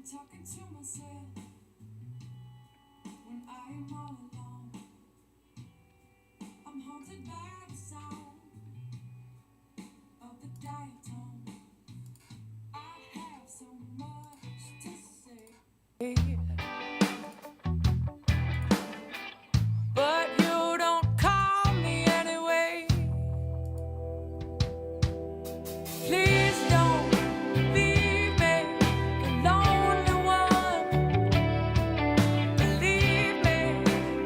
I'm talking to myself when I am all alone. I'm haunted by the sound of the diatone. I have so much to say, but you don't call me anyway. Please don't leave me the lonely one. Believe me,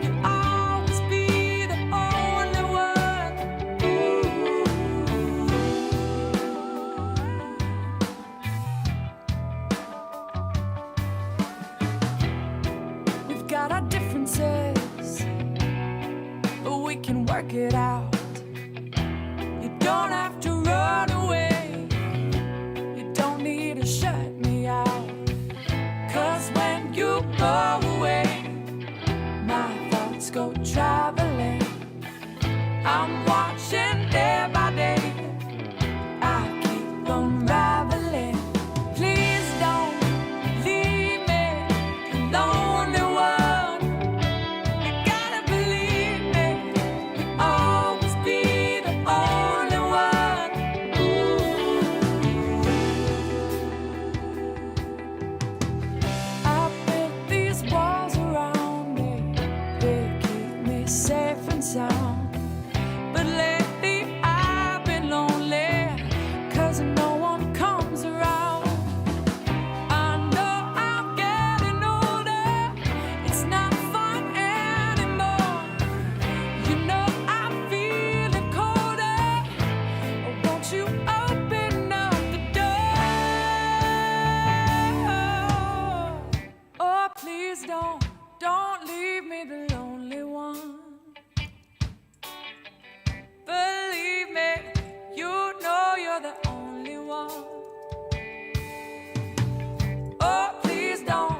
you'll always be the only one. Ooh. We've got our differences, but we can work it out. You don't have to run away. You don't need to shut me out. 'Cause when you go away, my thoughts go traveling. I'm watching day by day. I keep unraveling. Please don't leave me the lonely one. You gotta believe me, you'll always be the only one. Ooh. I built these walls around me. They keep me safe and sound. But lately I've been lonely, 'cause no one comes around. I know I'm getting older. It's not fun anymore. You know I'm feeling colder. Won't you open up the door? Oh, please don't leave me the lonely one. Believe me, you know you're the only one. Oh, please don't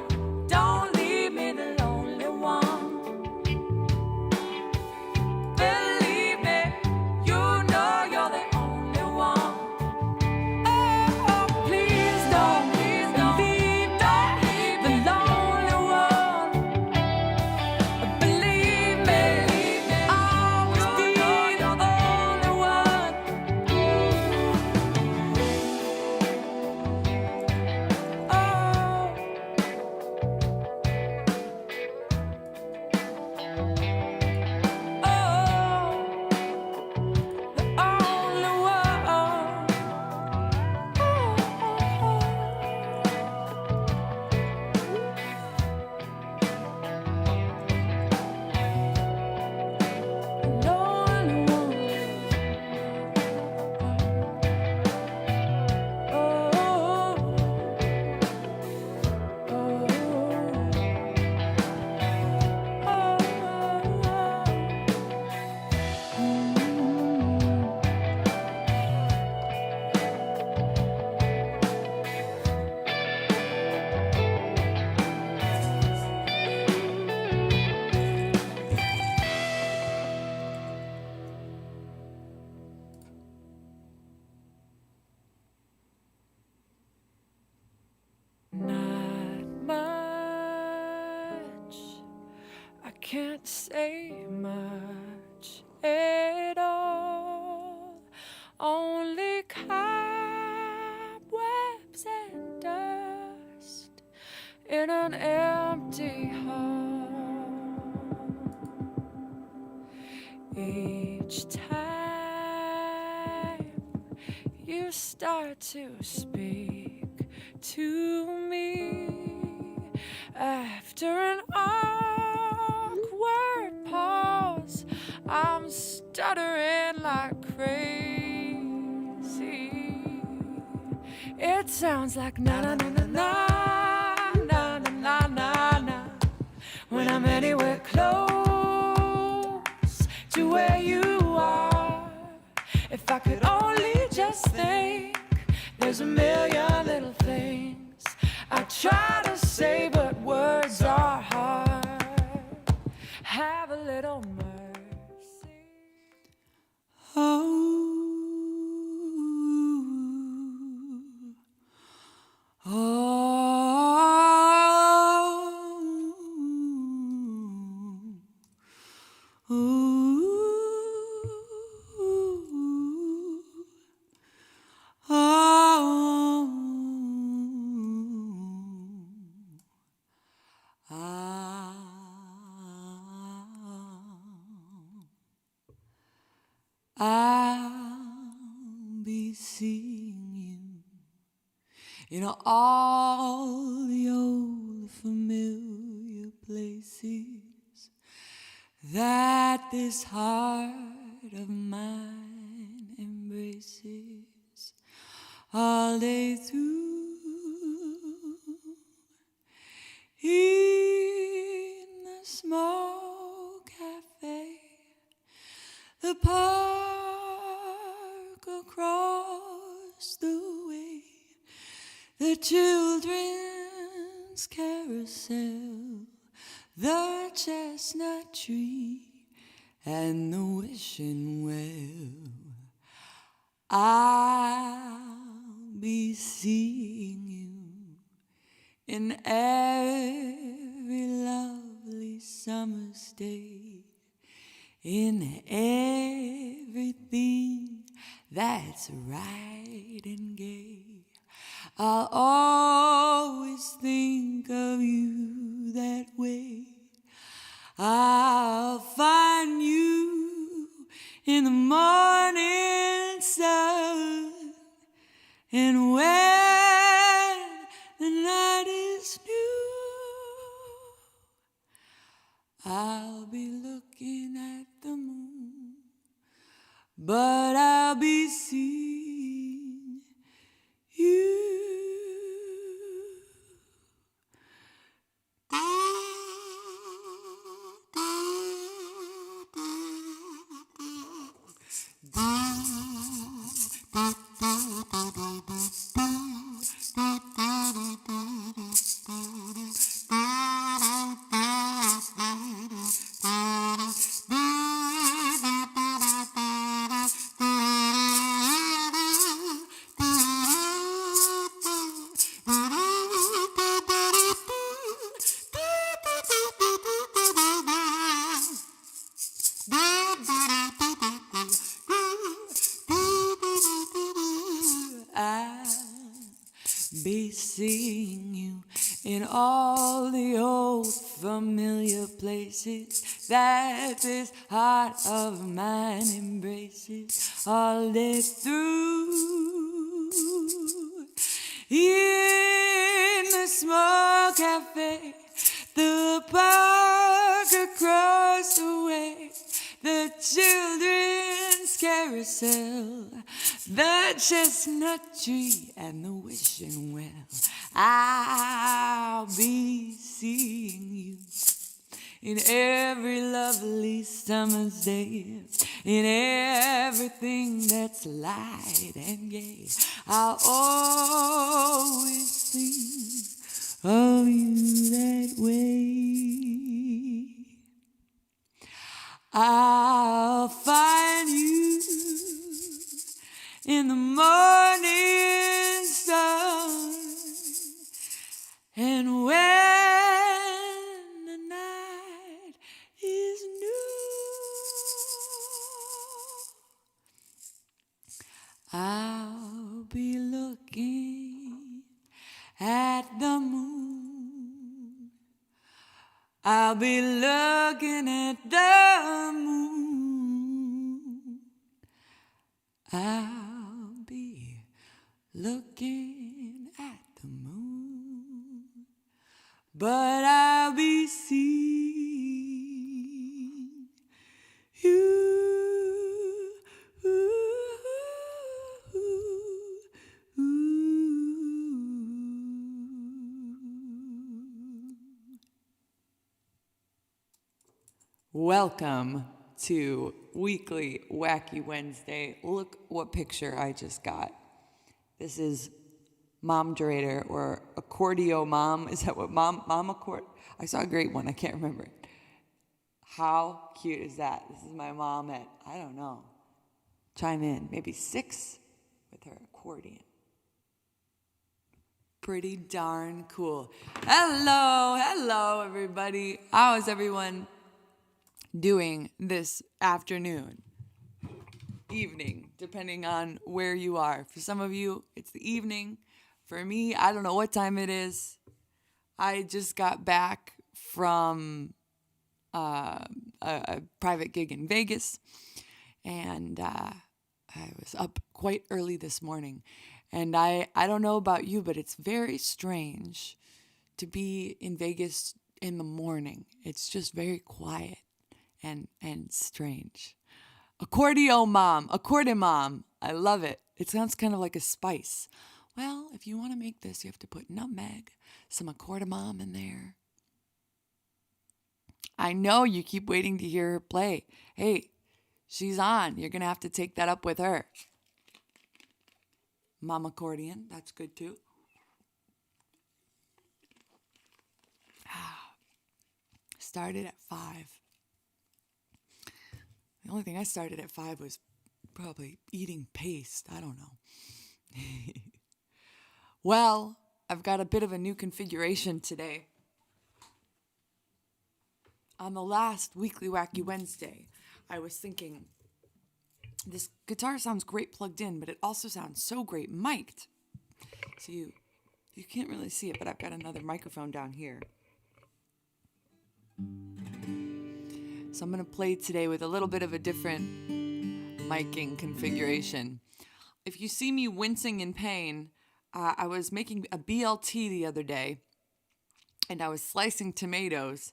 leave me the lonely one. Believe me, you know you're the only one. Oh, please don't leave me the lonely one. Believe me, I'll always be the only one. Not much, I can't say much at all. Only cobwebs and dust in an empty hall. Each time you start to speak to me, after an awkward pause, I'm stuttering like crazy. It sounds like na na na na na na na na na na when I'm anywhere close to where you are. If I could only just think, there's a million little things I try to say, but words are hard. Have a little mercy. Oh, oh. seeing you in all the old familiar places that this heart of mine embraces all day through. In the small cafe, the park across the way, the children's carousel, the chestnut tree, and the wishing well. I'll be seeing you in every lovely summer's day, in everything that's right and gay. I'll always think of you that way. I'll find you in the morning sun, and when the night is new, I'll be looking at the moon, but I'll be seeing you. Be seeing you in all the old familiar places that this heart of mine embraces all day through. In the small cafe, the park across the way, the children's carousel, the chestnut tree, and the wishing well. I'll be seeing you in every lovely summer's day, in everything that's light and gay. I'll always think of you that way. I'll find you in the morning sun, and when the night is new, I'll be looking at the moon. I'll be looking at the moon. I'll be looking at the moon, but I'll be seeing you. Welcome to Weekly Wacky Wednesday. Look what picture I just got. This is Mom Drader, or Accordio Mom. Is that what Mom Accord? I saw a great one. I can't remember it. How cute is that? This is my mom at, I don't know, chime in, maybe 6 with her accordion. Pretty darn cool. Hello, everybody. How is everyone doing this afternoon, evening, depending on where you are? For some of you, it's the evening. For me, I don't know what time it is. I just got back from a private gig in Vegas, and I was up quite early this morning, and I don't know about you, but it's very strange to be in Vegas in the morning. It's just very quiet and strange. Accordion mom. I love it. It sounds kind of like a spice. Well, if you want to make this, you have to put nutmeg, some accordion in there. I know you keep waiting to hear her play. Hey, she's on. You're going to have to take that up with her. Mom accordion, that's good too. Started at 5. The only thing I started at 5 was probably eating paste. I don't know. Well, I've got a bit of a new configuration today. On the last Weekly Wacky Wednesday, I was thinking, this guitar sounds great plugged in, but it also sounds so great mic'd. So you can't really see it, but I've got another microphone down here. So I'm going to play today with a little bit of a different miking configuration. If you see me wincing in pain, I was making a BLT the other day, and I was slicing tomatoes,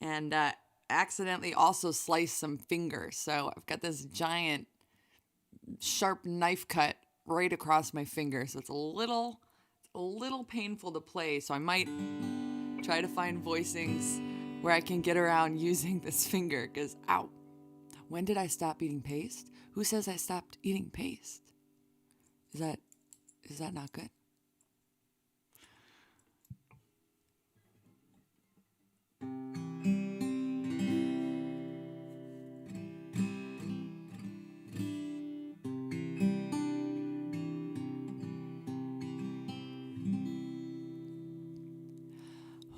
and accidentally also sliced some fingers. So I've got this giant sharp knife cut right across my finger. So it's a little painful to play. So I might try to find voicings where I can get around using this finger, because ow. When did I stop eating paste? Who says I stopped eating paste? Is that not good?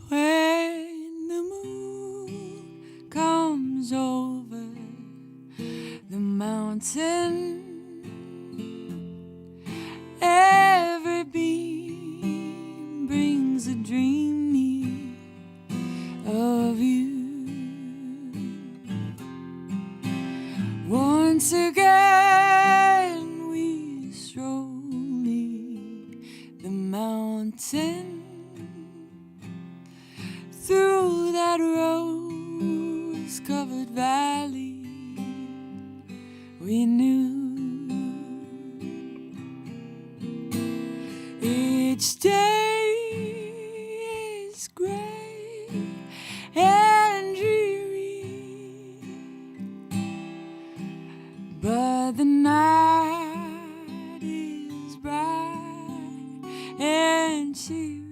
When the moon comes over the mountain, every beam brings a dream near of you. Once again we stroll the mountain, through that rose-covered valley we knew. Each day is gray and dreary, but the night is bright and cheery.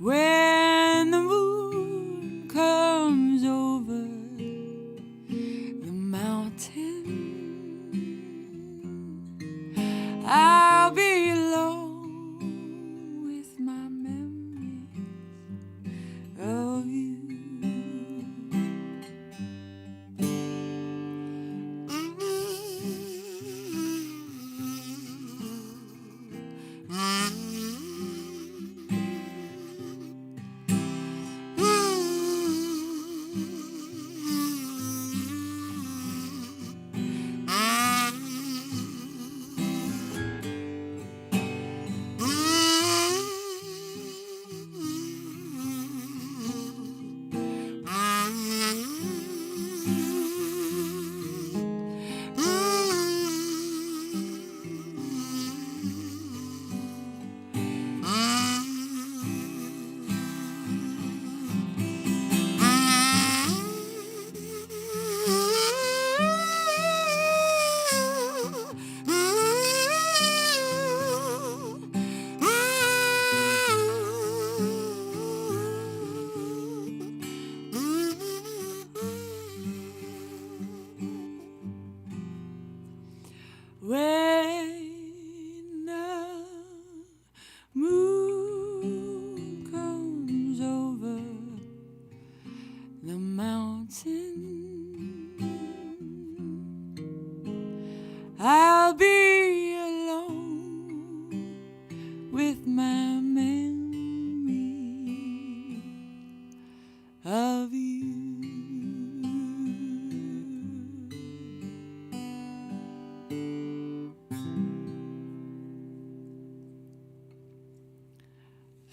When the moon comes over the mountain, I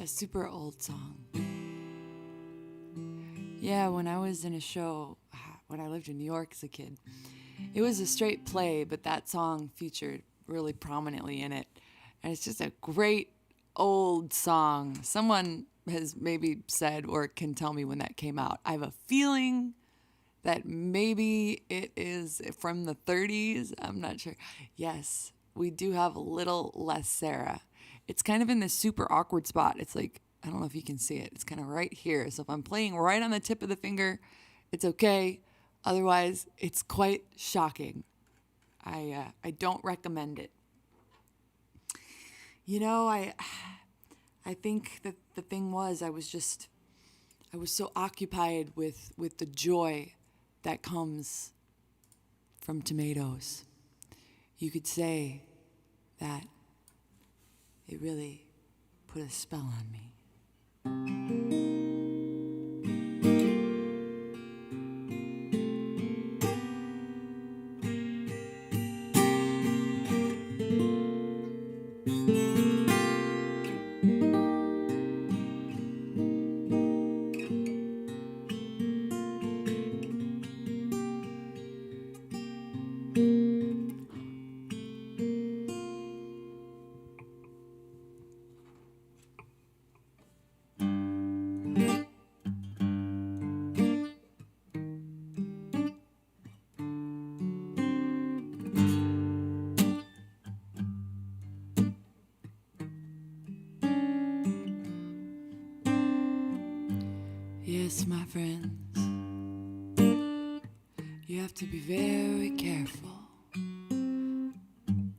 a super old song. Yeah, when I was in a show, when I lived in New York as a kid, it was a straight play, but that song featured really prominently in it. And it's just a great old song. Someone has maybe said or can tell me when that came out. I have a feeling that maybe it is from the 30s. I'm not sure. Yes, we do have a little less Sarah. It's kind of in this super awkward spot. It's like, I don't know if you can see it. It's kind of right here. So if I'm playing right on the tip of the finger, it's okay. Otherwise, it's quite shocking. I don't recommend it. You know, I think that the thing was I was so occupied with the joy that comes from tomatoes. You could say that it really put a spell on me. Yes, my friends, you have to be very careful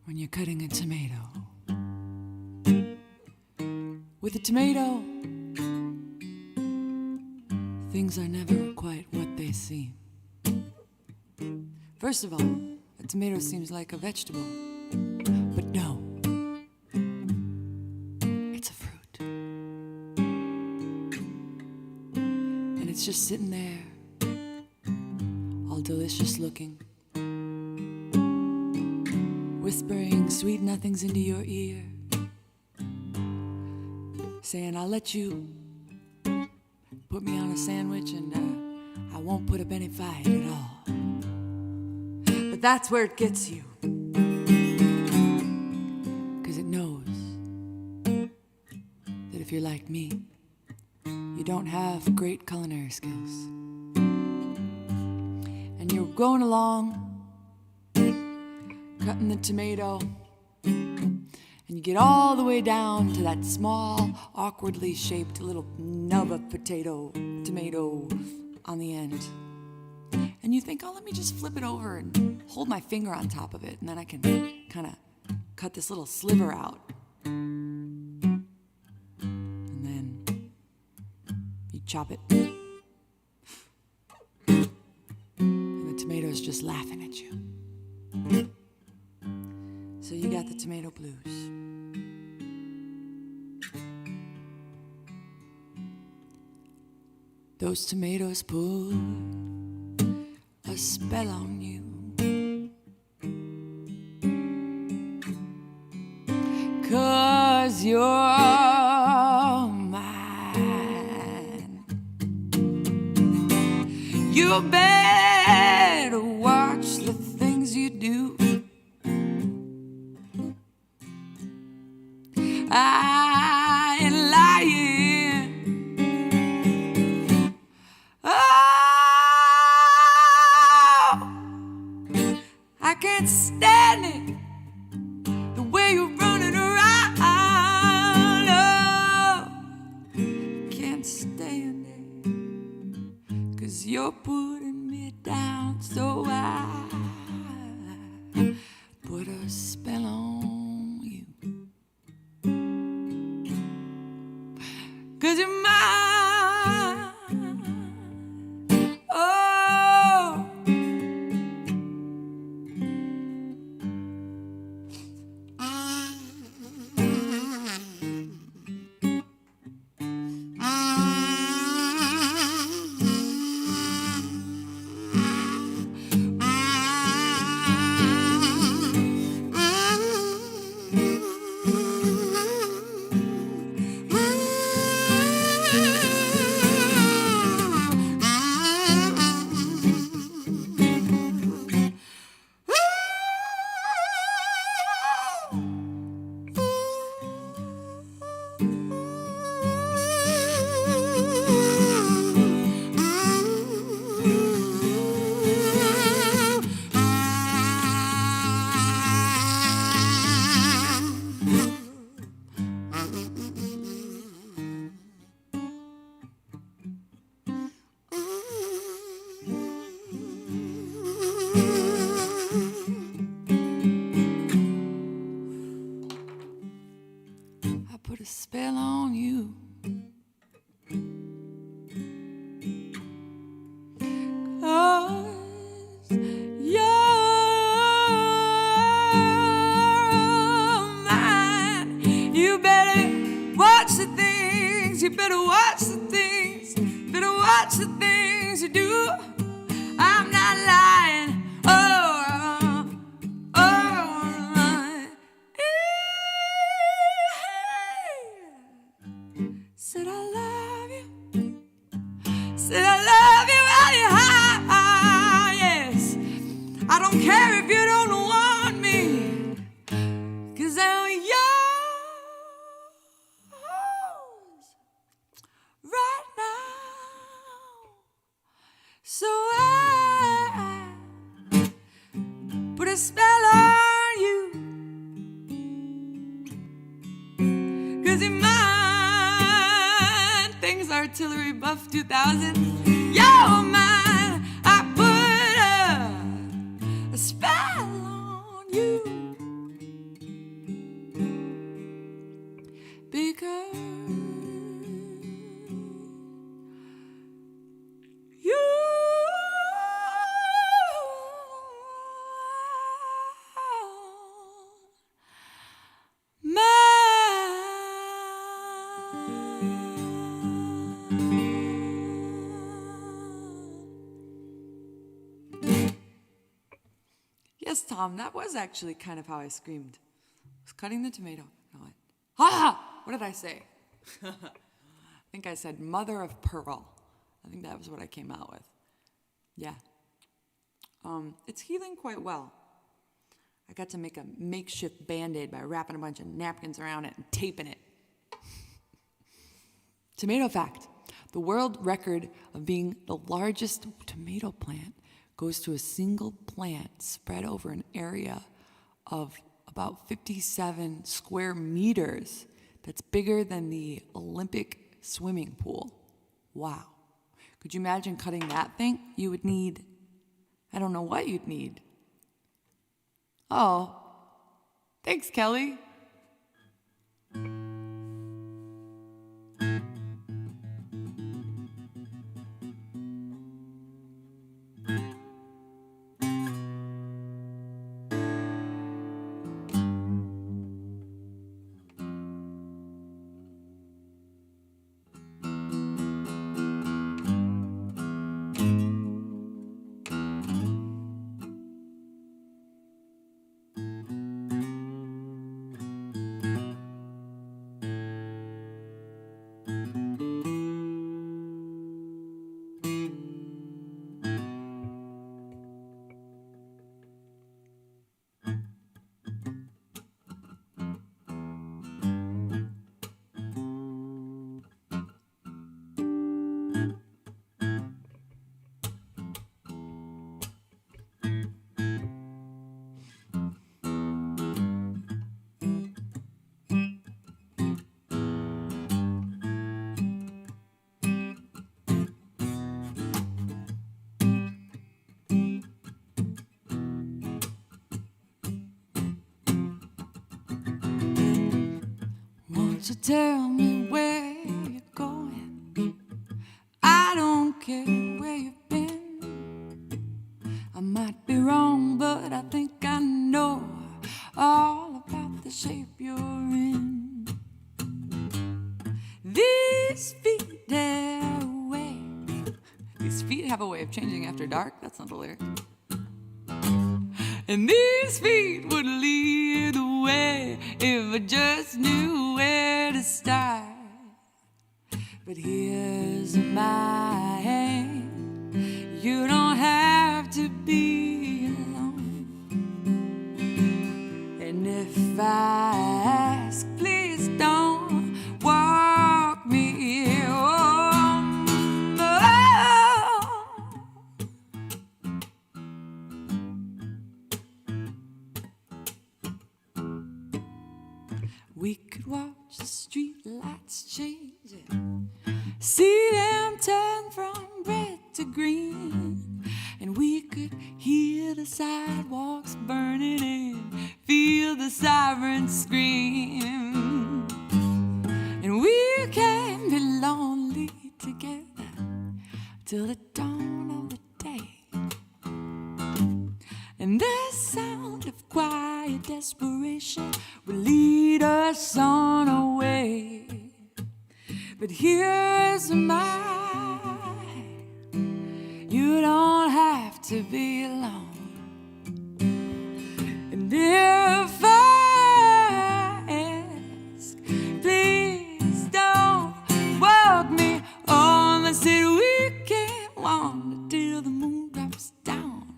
when you're cutting a tomato. With a tomato, things are never quite what they seem. First of all, a tomato seems like a vegetable, but no, it's a fruit. And it's just sitting there, all delicious looking, whispering sweet nothings into your ear, saying, I'll let you put me on a sandwich and I won't put up any fight at all. But that's where it gets you, because it knows that if you're like me, you don't have great culinary skills. And you're going along, cutting the tomato, and you get all the way down to that small, awkwardly shaped little nub of tomato on the end. And you think, oh, let me just flip it over and hold my finger on top of it, and then I can kind of cut this little sliver out. And then you chop it. And the tomato's just laughing at you. So you got the tomato blues. Those tomatoes put a spell on you. 'Cause you're mine. You better watch the things you do. I ain't lying. Oh, I can't stand it, the way you're running around. Oh, can't stand it, 'cause you're putting me down, so I put a spell on you. 'Cause you're mine. Oh, better watch the things you do. I'm not lying. Said I love you. Said I love you while you're high. Yes, I don't care if you don't want me, 'cause I'm yours right now. So I put a spell on you, 'cause you're mine. Things Artillery Buff 2000. You're mine. I put a spell on you, because you Yes, Tom, that was actually kind of how I screamed. I was cutting the tomato. I went, ha! What did I say? I think I said mother of pearl. I think that was what I came out with. Yeah. It's healing quite well. I got to make a makeshift Band-Aid by wrapping a bunch of napkins around it and taping it. Tomato fact. The world record of being the largest tomato plant goes to a single plant spread over an area of about 57 square meters. That's bigger than the Olympic swimming pool. Wow. Could you imagine cutting that thing? You would need, I don't know what you'd need. Oh, thanks, Kelly. So tell me where you're going. I don't care where you've been. I might be wrong, but I think I know all about the shape you're in. These feet have a way. These feet have a way of changing after dark. That's not a lyric. And these feet would lead the way if I just knew where to start. But here's my hand. You don't have to be alone. And if I ask, please don't walk me home. We could watch the street lights changing, see them turn from red to green, and we could hear the sidewalks burning and feel the sirens scream. And we can be lonely together till the dawn of the day. And the sound of quiet desperation will lead us on our way. But here's mine. You don't have to be alone. And if I ask, please don't walk me home. I said we can wander till the moon drops down.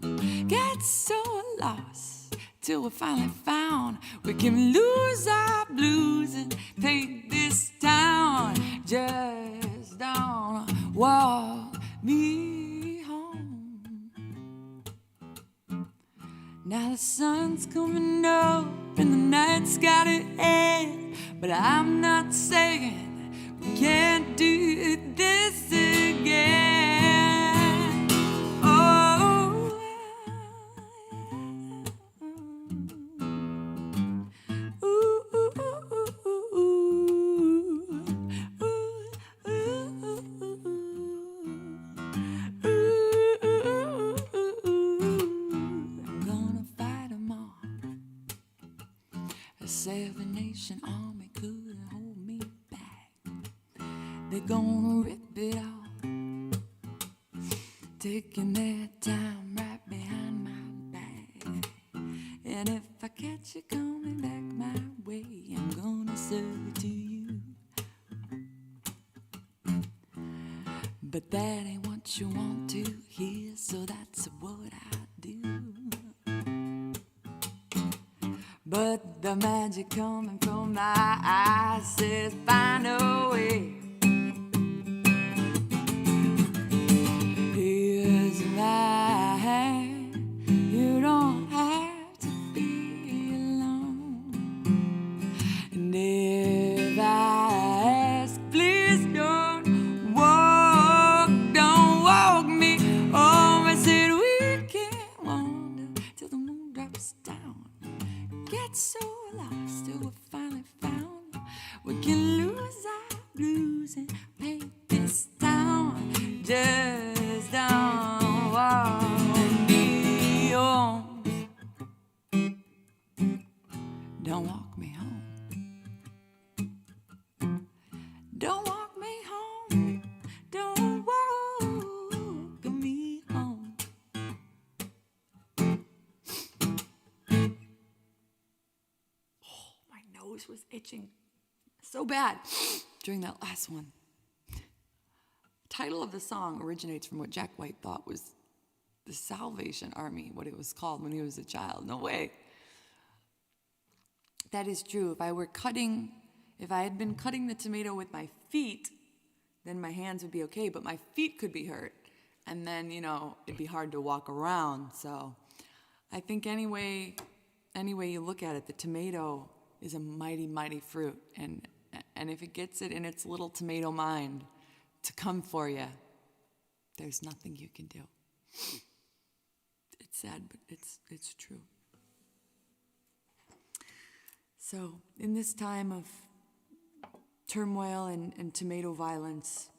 Get so lost till we're finally found. We can lose our blues and paint this town. Just don't walk me home. Now the sun's coming up and the night's got to end, but I'm not saying we can't do this again. Oh, ooh, ooh, I'm gonna fight 'em all. A 7-nation army couldn't hold me back. They're gonna rip it off, taking their time right behind my back. And if I catch you coming back my way, I'm gonna serve it to you. But that ain't what you want to hear, so that's what I do. But the magic coming from my eyes says find a way. Here's my hand. You don't have to be alone. And if I ask, please don't walk me home. I said we can wander till the moon drops down. Get so lost till we're finally found. We can lose our blues and paint this town. Just don't walk me home. Don't walk me home. Don't walk me home. Don't walk me home. My nose was itching so bad during that last one. The title of the song originates from what Jack White thought was the Salvation Army, what it was called when he was a child. No way. That is true. If I had been cutting the tomato with my feet, then my hands would be okay, but my feet could be hurt. And then, it'd be hard to walk around. So I think any way you look at it, the tomato is a mighty, mighty fruit. And if it gets it in its little tomato mind to come for you, there's nothing you can do. It's sad, but it's true. So in this time of turmoil and tomato violence,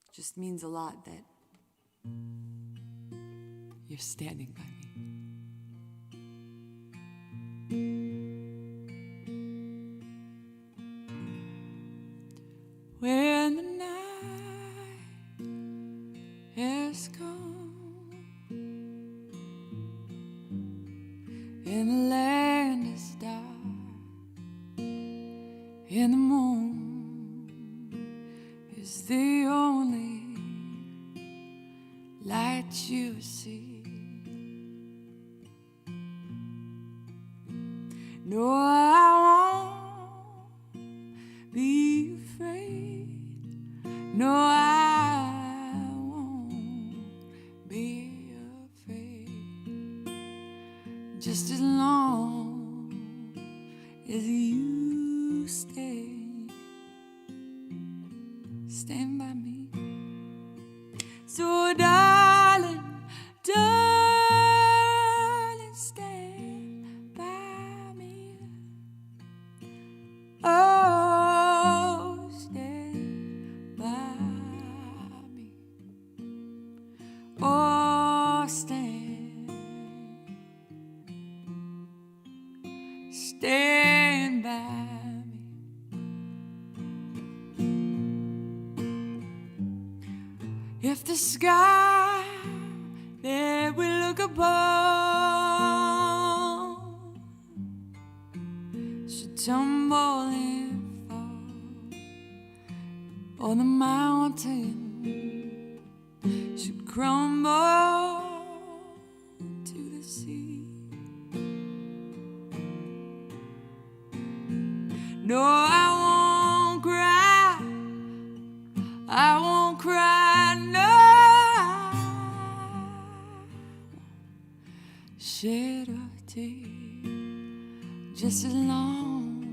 it just means a lot that you're standing by me. When the night has come and the land is dark and the moon is the only light you see, no, I won't be afraid. No, I won't be afraid. Just as long as you stand by me. So darling, stand by me. Oh, stand by me. Oh, stand by me. if the sky that we look upon should tumble and fall, or the mountain should crumble to the sea, no, I won't cry, I won't cry, no, shed a tear just as long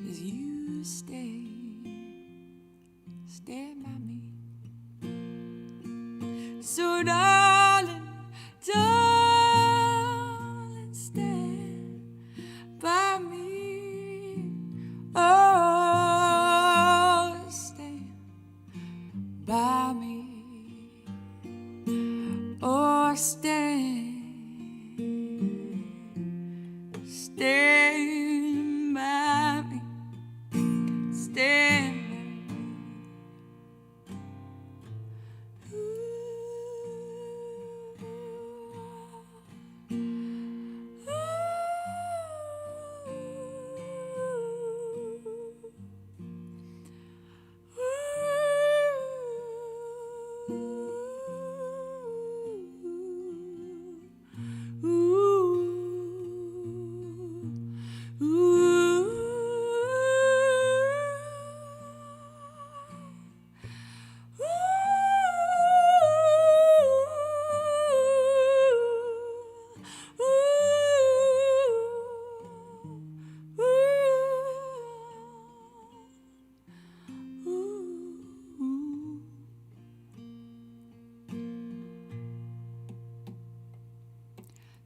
as you stand by me. So darling, darling, stand by me. Oh, stand by me. Oh, stand by me. Stand.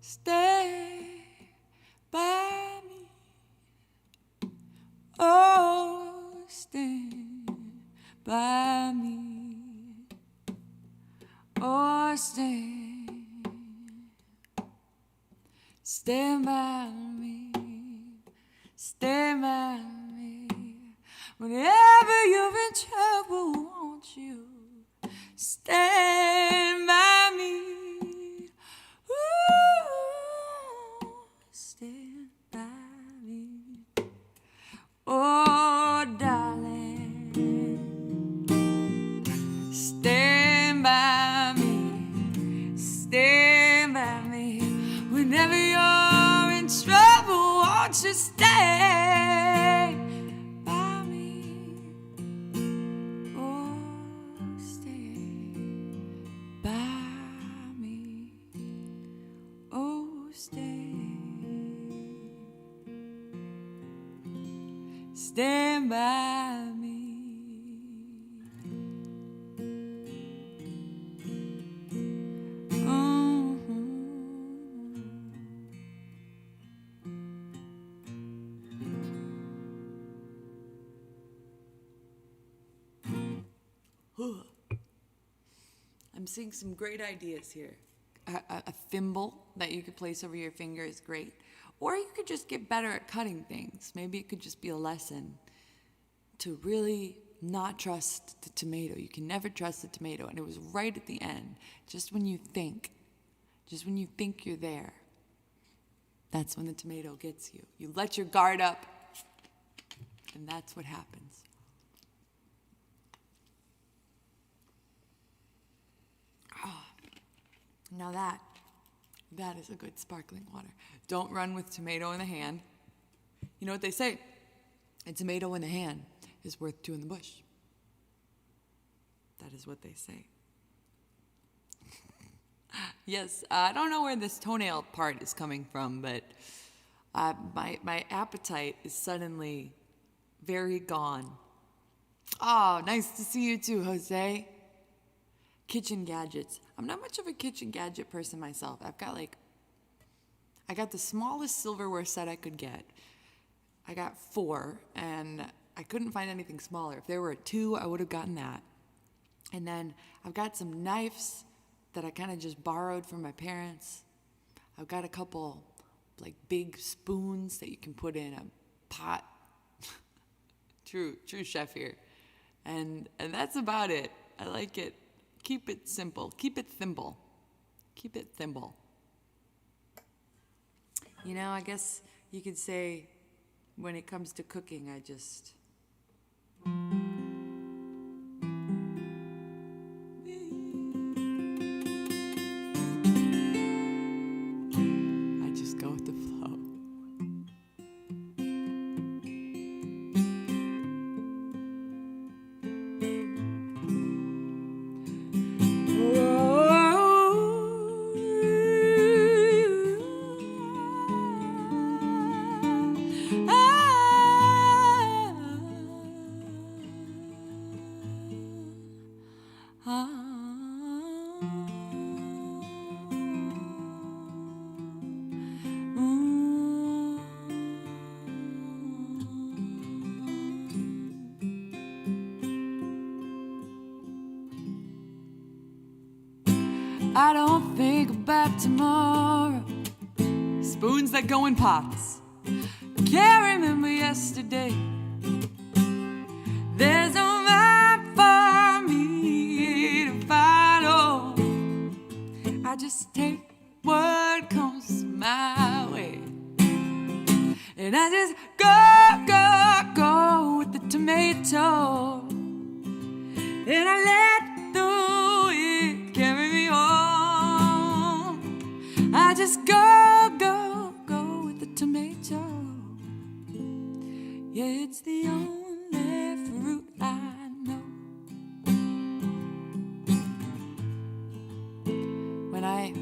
Stay by me. Oh, stand by me. Oh, stand by me. Stand by me. Whenever you're in trouble, won't you stand by me? Stand by me, oh darling, stand by me, whenever you're in trouble, won't you stay by me, oh stay by me, oh stay. Stand by me. I'm seeing some great ideas here. A thimble that you could place over your finger is great. Or you could just get better at cutting things. Maybe it could just be a lesson to really not trust the tomato. You can never trust the tomato. And it was right at the end. Just when you think you're there, that's when the tomato gets you. You let your guard up, and that's what happens. Oh, now that is a good sparkling water. Don't run with tomato in the hand. You know what they say? A tomato in the hand is worth two in the bush. That is what they say. Yes, I don't know where this toenail part is coming from, but my appetite is suddenly very gone. Oh, nice to see you too, Jose. Kitchen gadgets. I'm not much of a kitchen gadget person myself. I got the smallest silverware set I could get. I got 4, and I couldn't find anything smaller. If there were 2, I would have gotten that. And then I've got some knives that I kind of just borrowed from my parents. I've got a couple like big spoons that you can put in a pot. True chef here. And that's about it. I like it. Keep it simple. Keep it thimble. Keep it thimble. You know, I guess you could say when it comes to cooking, I just... go with the flow. I don't think about tomorrow. Spoons that go in pots. Can't remember yesterday. There's no map for me to follow. I just take what comes my way. And I just go with the tomato. And I let the wind carry me home. I just go with the tomato. Yeah, it's the only fruit I know. When I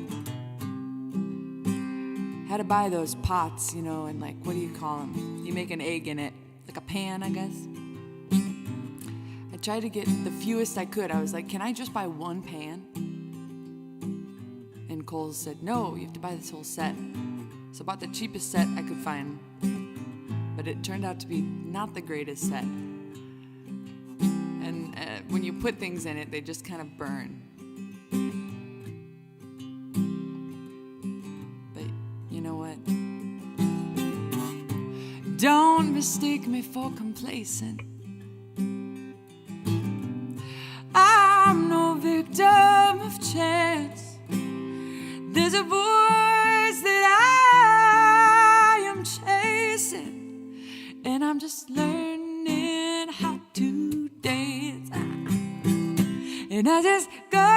had to buy those pots, you know, and like, what do you call them? You make an egg in it, like a pan, I guess. I tried to get the fewest I could. I was like, can I just buy one pan? And Cole said, no, you have to buy this whole set. So I bought the cheapest set I could find. But it turned out to be not the greatest set. And when you put things in it, they just kind of burn. But you know what? Don't mistake me for complacent. I'm no victim of chance. There's a voice that I am chasing, and I'm just learning how to dance. And I just go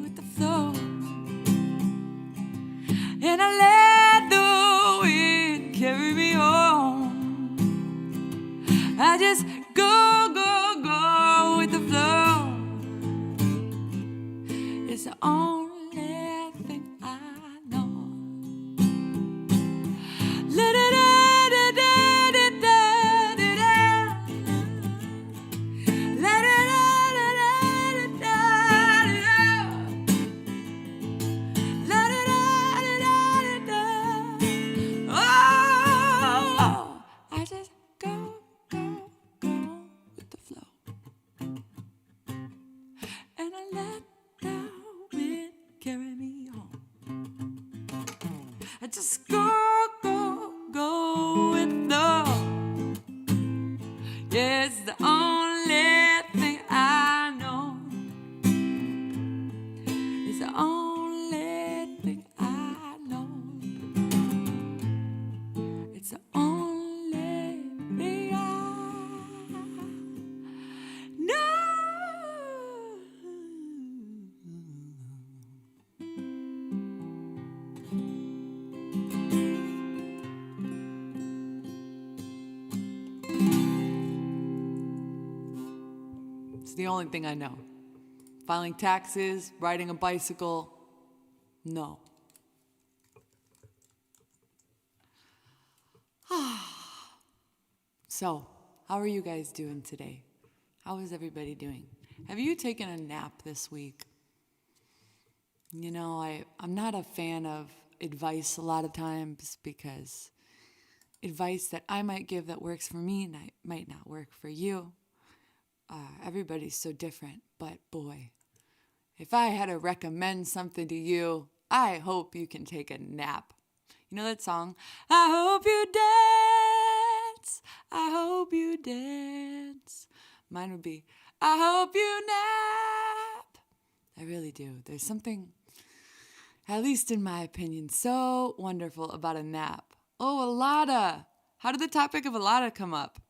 with the flow. And I let the wind carry me home. I just go with the flow. It's the only thing I know. Oh, I just go with the flow. And I let the wind carry me home. I just go with the. Yeah, it's the only thing I know. It's the only thing I know. It's the only thing I know. It's the only thing I know. Filing taxes, riding a bicycle, no. So, how are you guys doing today? How is everybody doing? Have you taken a nap this week? You know, I'm not a fan of advice a lot of times because advice that I might give that works for me might not work for you. Everybody's so different, but boy, if I had to recommend something to you, I hope you can take a nap. You know that song? I hope you dance. I hope you dance. Mine would be, I hope you nap. I really do. There's something, at least in my opinion, so wonderful about a nap. Oh, Alada. How did the topic of Alada come up?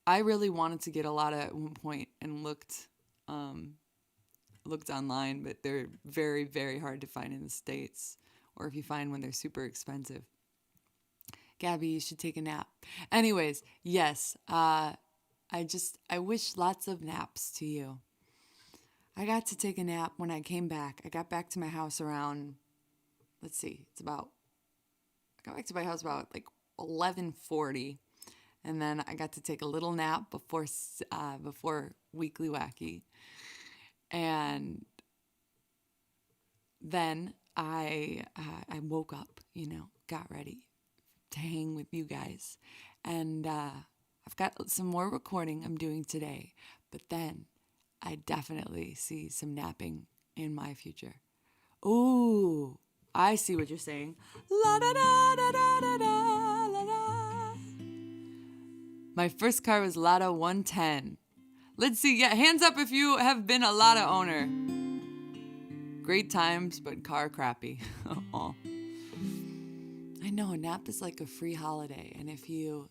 I really wanted to get Alada at one point and looked online, but they're very, very hard to find in the States. Or if you find one, they're super expensive. Gabby, you should take a nap. Anyways, yes, I wish lots of naps to you. I got to take a nap when I came back. I got back to my house around, I got back to my house about like 11:40. And then I got to take a little nap before Weekly Wacky. And then I woke up, got ready to hang with you guys. And I've got some more recording I'm doing today. But then I definitely see some napping in my future. Ooh, I see what you're saying. La da da da da da da la da. My first car was Lada 110. Let's see, yeah, hands up if you have been a Lada owner. Great times, but car crappy. Oh. I know, a nap is like a free holiday, and if you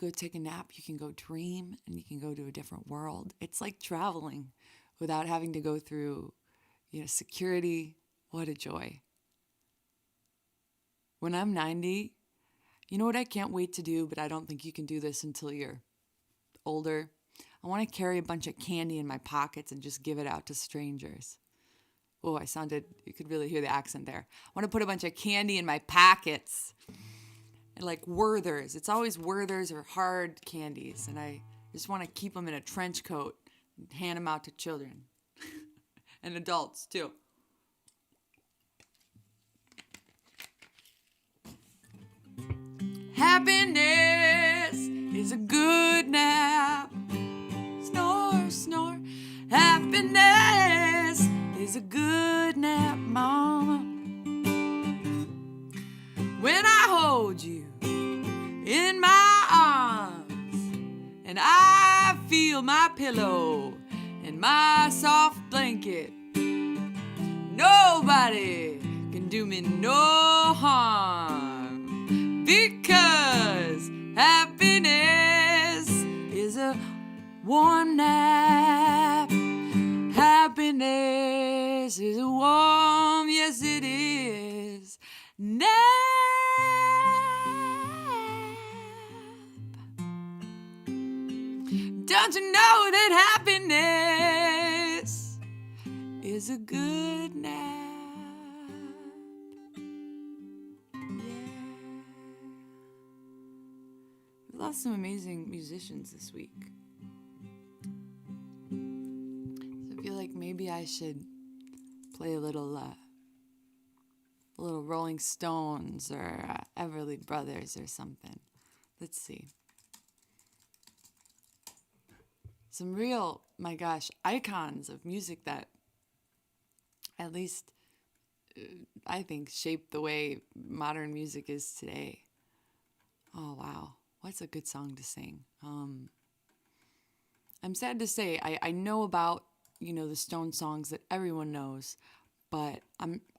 go take a nap, you can go dream and you can go to a different world. It's like traveling without having to go through, security. What a joy. When I'm 90, you know what I can't wait to do, but I don't think you can do this until you're older? I want to carry a bunch of candy in my pockets and just give it out to strangers. Oh, you could really hear the accent there. I want to put a bunch of candy in my pockets. And like Werther's. It's always Werther's or hard candies. And I just want to keep them in a trench coat and hand them out to children. And adults, too. Happiness is a good nap. Snore, snore. Happiness is a good nap, mama. When I hold you in my arms and I feel my pillow and my soft blanket, nobody can do me no harm, because happiness is a warm nap. Happiness is a warm, yes it is, nap. Don't you know that happiness is a good nap? Yeah. We lost some amazing musicians this week. So I feel like maybe I should play a little Rolling Stones or Everly Brothers or something. Let's see. Some real, my gosh, icons of music that at least I think shaped the way modern music is today. Oh, wow. What's a good song to sing? I'm sad to say I know about, the Stone songs that everyone knows, but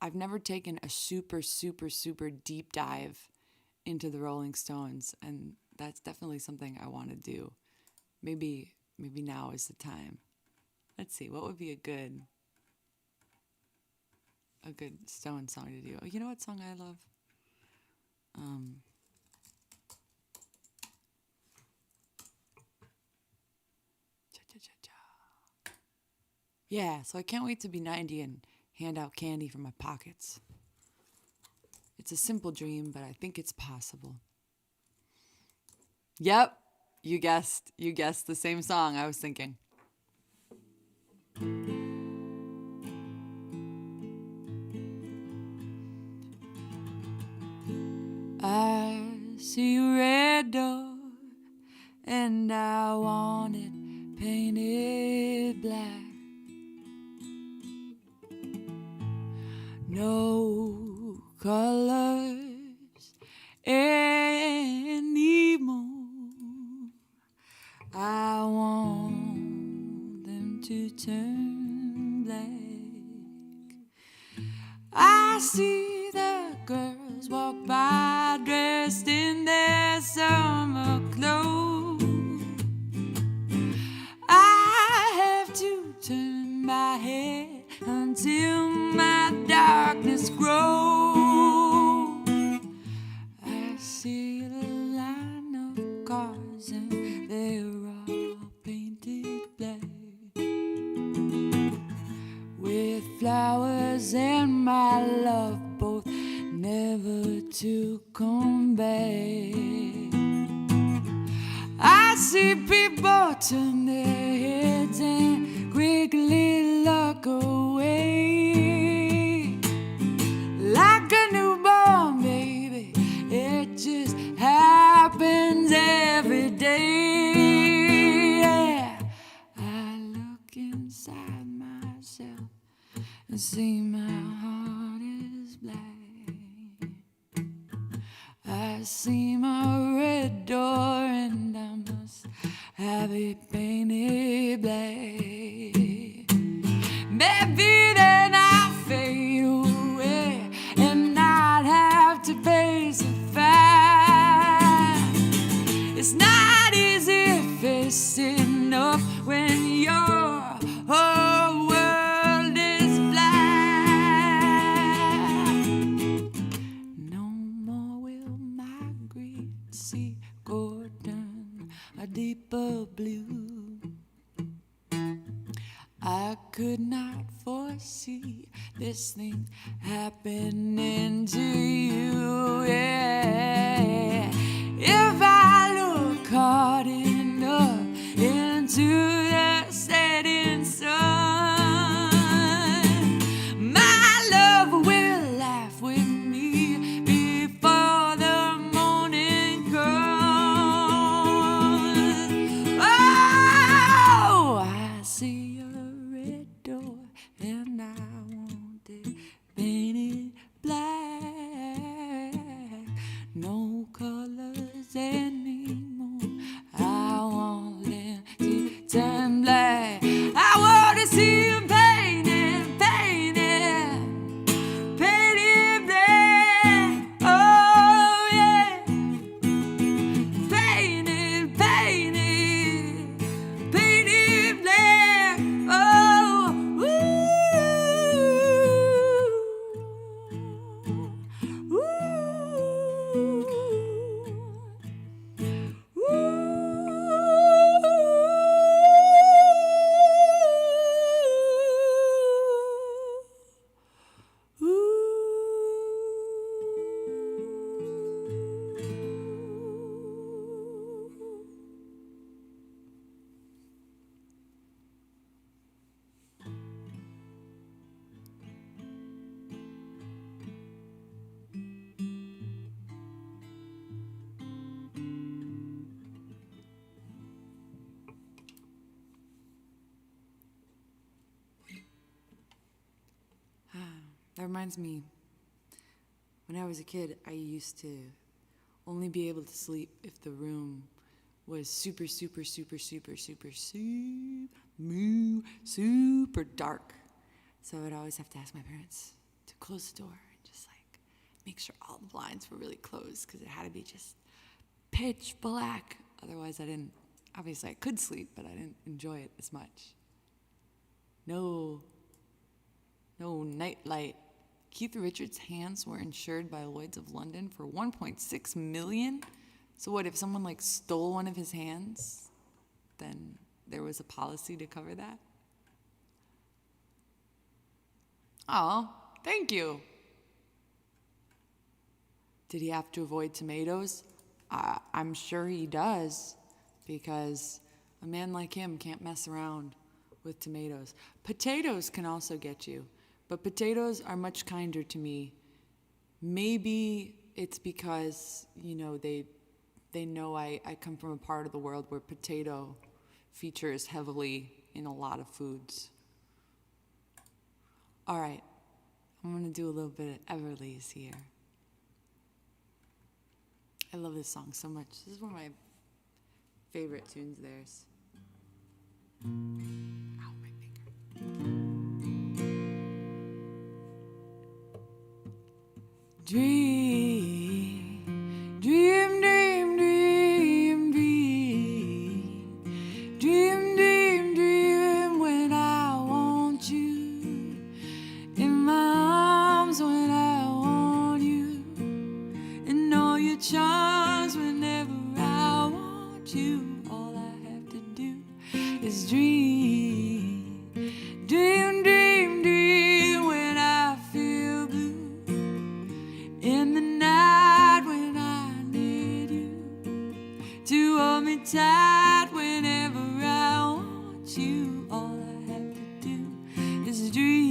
I've never taken a super, super, super deep dive into the Rolling Stones, and that's definitely something I want to do. Maybe now is the time. Let's see, what would be a good Stone song to do? Oh, you know what song I love? Yeah, so I can't wait to be 90 and hand out candy from my pockets. It's a simple dream, but I think it's possible. Yep, you guessed the same song I was thinking. I see a red door and I want it painted black. No colors anymore. I want I see the girls walk by dressed in their summer clothes. I have to turn my head until my darkness grows. I see a line of cars and they're all painted black, with flowers and my love both never to come back. I see people turn their heads and quickly look away. Like a newborn baby, it just happens every day. Yeah. I look inside myself and see my heart is black. I see my red door and I must have it painted black. Maybe then I'll fade away and not have to face the fact. It's not easy facing up when your whole world is black. No more will my great sea go down a deeper blue. I could not foresee this thing happening to you. Yeah. If I look hard enough into the setting sun, my love will laugh with me before the morning comes. Oh, I see a red door and I want it painted black. No colors anymore. I want them to turn black. I want to see them painted, painted, painted black. Oh yeah, painted, painted, painted black. Oh, ooh, that reminds me, when I was a kid, I used to only be able to sleep if the room was super dark. So I would always have to ask my parents to close the door and just like make sure all the blinds were really closed, because it had to be just pitch black. Otherwise obviously I could sleep, but I didn't enjoy it as much. No night light. Keith Richards' hands were insured by Lloyd's of London for $1.6 million. So what if someone like stole one of his hands? Then there was a policy to cover that. Oh, thank you. Did he have to avoid tomatoes? I'm sure he does, because a man like him can't mess around with tomatoes. Potatoes can also get you, but potatoes are much kinder to me. Maybe it's because, they know I come from a part of the world where potato features heavily in a lot of foods. All right, I'm gonna do a little bit of Everly's here. I love this song so much. This is one of my favorite tunes of theirs. Ow, my finger. Dream, dream, dream, dream, dream. Dream, dream, dream when I want you. In my arms when I want you. And all your charms whenever I want you. All I have to do is dream. Dream, dream, dream when I feel blue. In the night when I need you. To hold me tight whenever I want you. All I have to do is dream.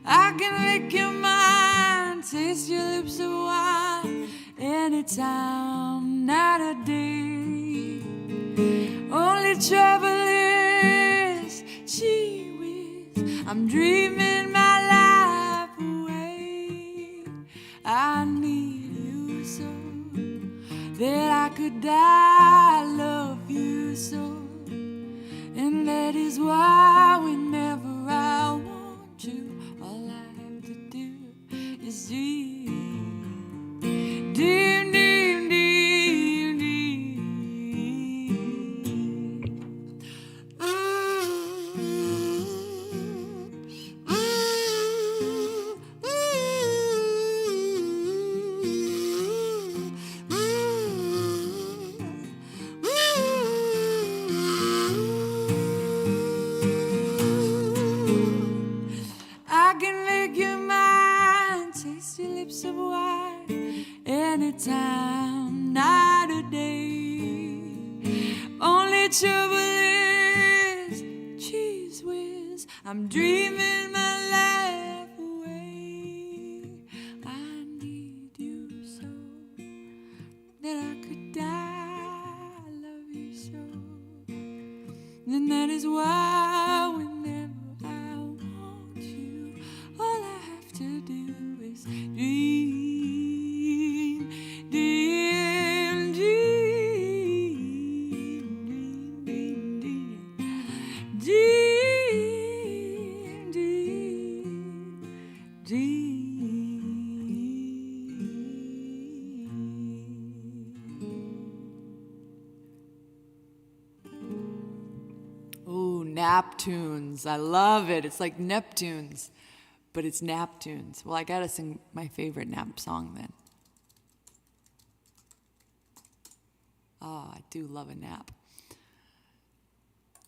I can make your mind, taste your lips of wine, anytime, night or day. Only trouble is, gee whiz, I'm dreaming my life away. I need you so that I could die. I love you so, and that is why whenever I want you, all I have to do is dream. Dream, dream, dream, dream. I can make your mind, taste your lips of wine, anytime, night or day. Only trouble is, cheese whiz, I'm dreaming my life away. I need you so that I could die. I love you so, and that is why whenever I want you, all I have to do is dream, dream, dream, dream, dream, dream, dream, Ooh, nap tunes. I love it. It's like Neptunes, but it's nap tunes. Well, I gotta sing my favorite nap song then. Oh, I do love a nap.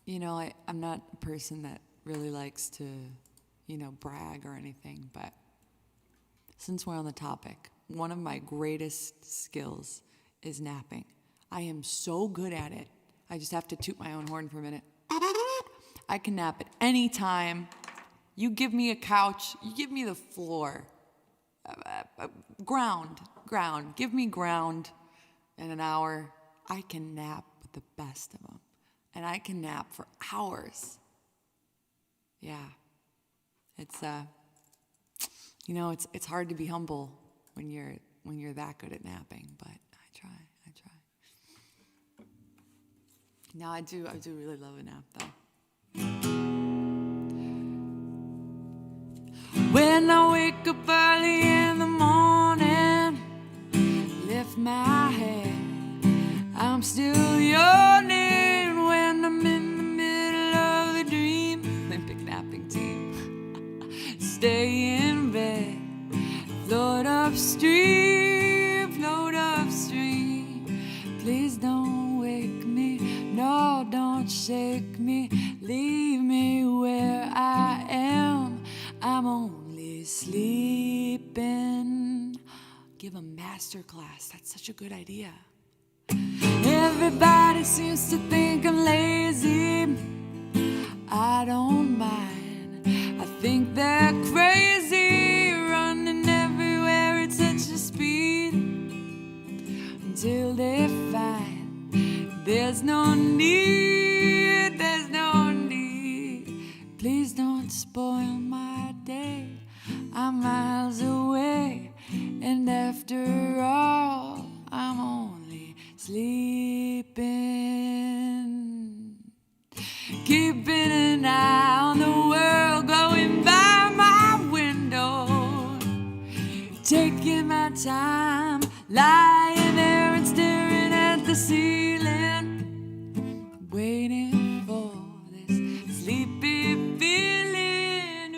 You know, I'm not a person that really likes to, brag or anything, but since we're on the topic, one of my greatest skills is napping. I am so good at it. I just have to toot my own horn for a minute. I can nap at any time. You give me a couch, you give me the floor. Ground. Give me ground in an hour. I can nap with the best of them. And I can nap for hours. Yeah. It's it's hard to be humble when you're that good at napping, but I try. No, I do really love a nap though. When I wake up early in the morning, lift my head, I'm still yawning. When I'm in the middle of the dream, Olympic napping team. stay in bed, float upstream, please don't wake me, no, don't shake me, leave me where I am, I'm only sleeping. Give a master class, that's such a good idea. Everybody seems to think I'm lazy, I don't mind, I think they're crazy, running everywhere at such a speed, until they find there's no need, please don't spoil my day, I'm miles away, and after all, I'm only sleeping. Keeping an eye on the world going by my time lying there and staring at the ceiling, waiting for this sleepy feeling.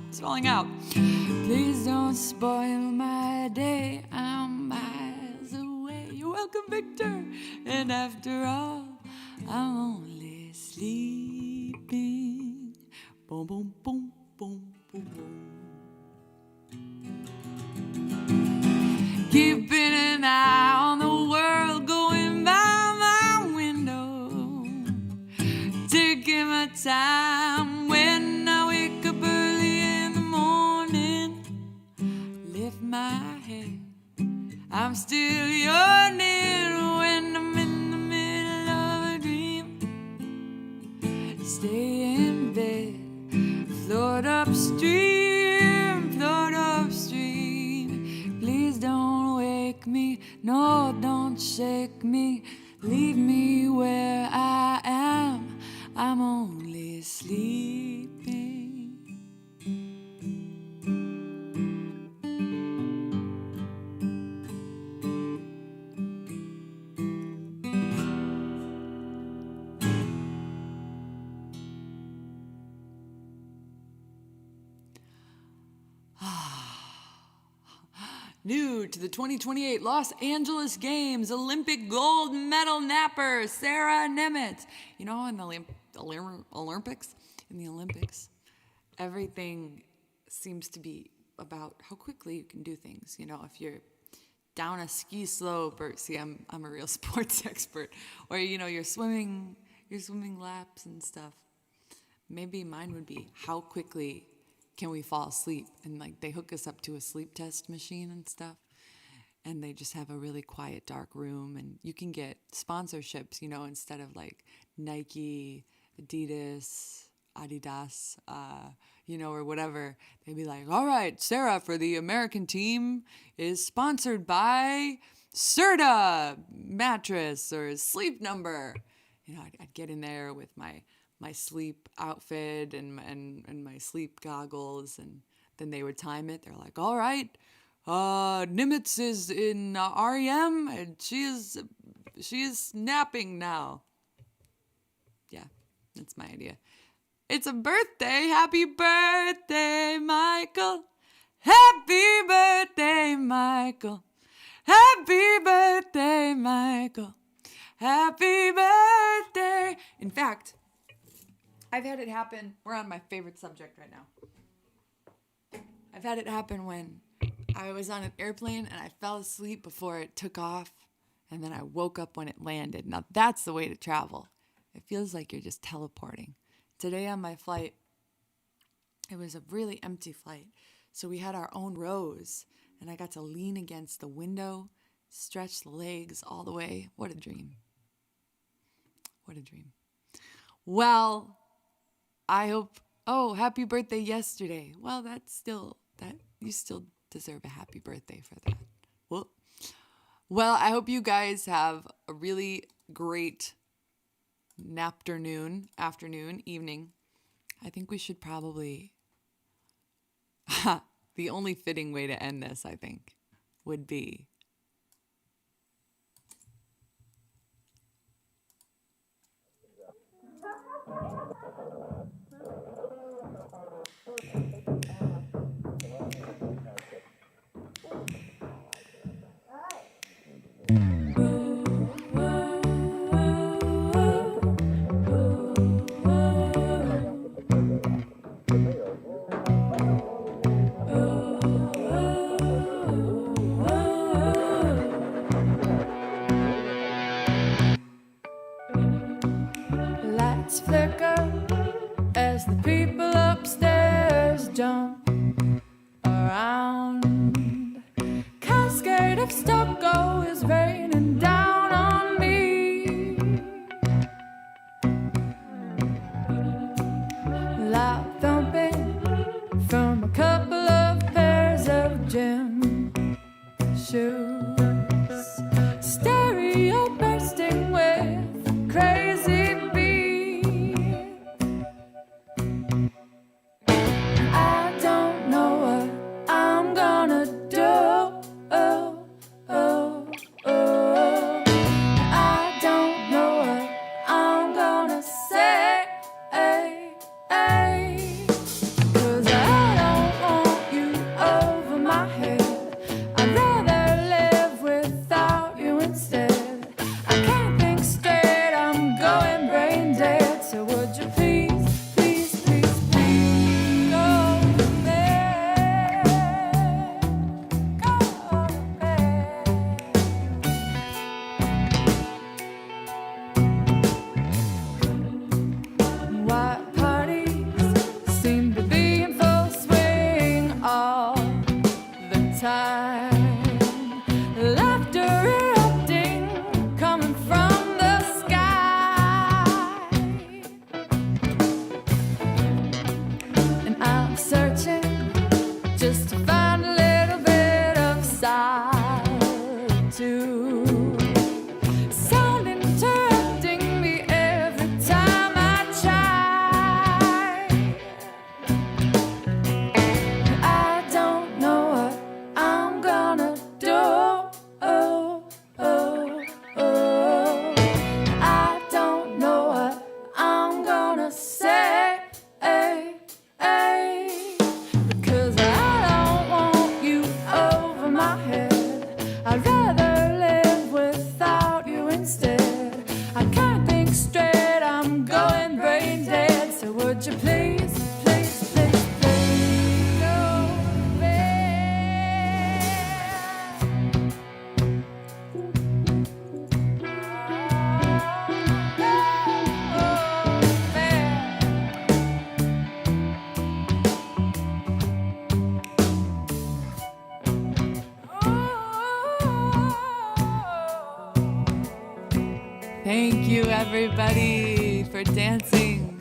It's falling out. Please don't spoil my day. I'm miles away. You're welcome, Victor. And after all, I'm only sleeping. Boom, boom, boom, boom, boom, boom. Keeping an eye on the world going by my window. Taking my time when I wake up early in the morning. Lift my head, I'm still yawning when I'm in the middle of a dream. Stay in bed, float upstream, float upstream. Please don't wake me, no, don't shake me. Leave me where I am, I'm only sleeping. New to the 2028 Los Angeles Games, Olympic gold medal napper Saraniemietz. You know, in the Olympics, everything seems to be about how quickly you can do things. You know, if you're down a ski slope, or see, I'm a real sports expert, or you know, you're swimming laps and stuff. Maybe mine would be how quickly can we fall asleep? And like they hook us up to a sleep test machine and stuff. And they just have a really quiet, dark room. And you can get sponsorships, you know, instead of like Nike, Adidas, you know, or whatever. They'd be like, all right, Sarah, for the American team is sponsored by Serta mattress or Sleep Number. You know, I'd get in there with my sleep outfit and my sleep goggles, and then they would time it. They're like, all right, Nimitz is in REM, and she is napping now. Yeah, that's my idea. It's a birthday. Happy birthday, Michael. Happy birthday, Michael. Happy birthday, Michael. Happy birthday. In fact, I've had it happen. We're on my favorite subject right now. I've had it happen when I was on an airplane and I fell asleep before it took off, and then I woke up when it landed. Now that's the way to travel. It feels like you're just teleporting. Today on my flight, it was a really empty flight, so we had our own rows, and I got to lean against the window, stretch the legs all the way. What a dream. What a dream. Well, I hope, happy birthday yesterday. Well, you still deserve a happy birthday for that. Well, I hope you guys have a really great afternoon, evening. I think we should probably, the only fitting way to end this, I think, would be lights flicker as the people upstairs jump around. Cascade of stucco is raining down on me. Loud thumping from a couple of pairs of gym shoes. Stereo bursting with crazy to sound interrupting me every time I try. I don't know what I'm gonna do. I don't know what I'm gonna say, because I don't want you over my head. I'd rather live without you instead. I can't think straight, I'm going brain dead. So would you please, please, please, please go to bed? Thank you, everybody, for dancing,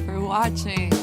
for watching.